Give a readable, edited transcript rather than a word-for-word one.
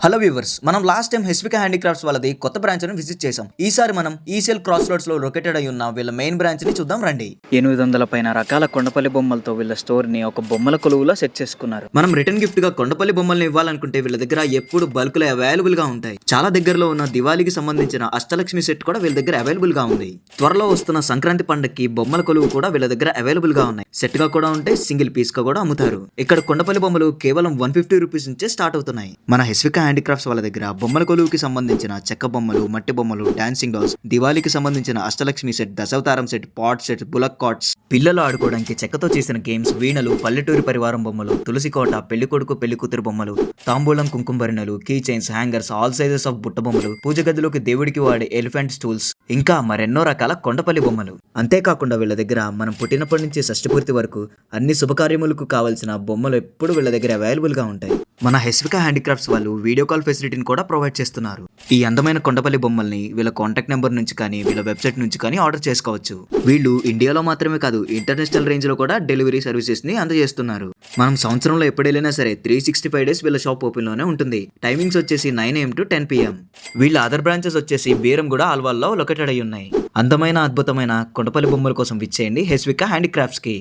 Hello viewers, మనం last time హెస్విక handicrafts వాళ్ళది కొత్త బ్రాంచ్ ని విజిట్ చేసాం. ఈసారి మనం ఈసీఎల్ క్రాస్ రోడ్స్ లో లొకేటెడ్ అయి ఉన్న వీళ్ళ మెయిన్ బ్రాంచ్ ని చూద్దాం రండి. 800 పైన రకాల కొండపల్లి బొమ్మలతో వీళ్ళ స్టోర్ ని ఒక బొమ్మల కొలువులో సెట్ చేసుకున్నారు. మనం రిటర్న్ గిఫ్ట్ గా కొండపల్లి బొమ్మల్ని ఇవ్వాలనుకుంటే వీళ్ళ దగ్గర ఎప్పుడు బల్క్ లో అవైలబుల్ గా ఉంటాయి. చాలా దగ్గరలో ఉన్న దివాళీకి సంబంధించిన అష్టలక్ష్మి సెట్ కూడా వీళ్ళ దగ్గర అవైలబుల్ గా ఉంది. త్వరలో వస్తున్న సంక్రాంతి పండుగకి బొమ్మల కొలువు కూడా వీళ్ళ దగ్గర అవైలబుల్ గా ఉన్నాయి. సెట్ గా కూడా ఉంటాయి, సింగిల్ పీస్ గా కూడా అమ్ముతారు. ఇక్కడ కొండపల్లి బొమ్మలు కేవలం 150 రూపీస్ నుంచే స్టార్ట్ అవుతున్నాయి. మన హెస్విక హ్యాండీక్రాఫ్ట్స్ వాళ్ళ దగ్గర బొమ్మల కొలువుకి సంబంధించిన చెక్క బొమ్మలు, మట్టి బొమ్మలు, డాన్సింగ్ డాల్స్, దివాళీకి సంబంధించిన Ashtalakshmi set, Dashavataram set, pot set, bullock carts, పిల్లలు ఆడుకోవడానికి చెక్కతో చేసిన గేమ్స్, వీణలు, పల్లెటూరి పరివారం బొమ్మలు, తులసి కోట, పెళ్లి కొడుకు పెళ్లి కూతురు బొమ్మలు, తాంబూలం కుంకుమ భరిణలు, key chains, hangers, all sizes of బుట్ట బొమ్మలు, పూజ గదిలోకి దేవుడికి వాడే ఎలిఫెంట్ స్టూల్స్, ఇంకా మరెన్నో రకాల కొండపల్లి బొమ్మలు. అంతేకాకుండా వీళ్ళ దగ్గర మనం పుట్టినప్పటి నుంచి షష్టిపూర్తి వరకు అన్ని శుభకార్యములకు కావాల్సిన బొమ్మలు ఎప్పుడు వీళ్ళ దగ్గర అవైలబుల్ గా ఉంటాయి. మన హెస్విక హ్యాండీక్రాఫ్ట్స్ వాళ్ళు వీడియో కాల్ ఫెసిలిటీని కూడా ప్రొవైడ్ చేస్తున్నారు. ఈ అందమైన కొండపల్లి బొమ్మల్ని వీళ్ళ కాంటాక్ట్ నెంబర్ నుంచి కానీ వీళ్ళ వెబ్సైట్ నుంచి కానీ ఆర్డర్ చేసుకోవచ్చు. వీళ్ళు ఇండియాలో మాత్రమే కాదు, ఇంటర్నేషనల్ రేంజ్ లో కూడా డెలివరీ సర్వీసెస్ ని అందజేస్తున్నారు. మనం సంవత్సరంలో ఎప్పుడు వెళ్ళినా సరే 365 డేస్ వీళ్ళ షాప్ ఓపెన్ లోనే ఉంటుంది. టైమింగ్స్ వచ్చేసి 9 AM to 10 PM. వీళ్ళ అదర్ బ్రాంచెస్ వచ్చేసి బీరంగూడ, ఆల్వాల్లో లొకేటెడ్ అయి ఉన్నాయి. అందమైన అద్భుతమైన కొండపల్లి బొమ్మల కోసం విచ్చేయండి హెస్విక హ్యాండీక్రాఫ్ట్స్ కి.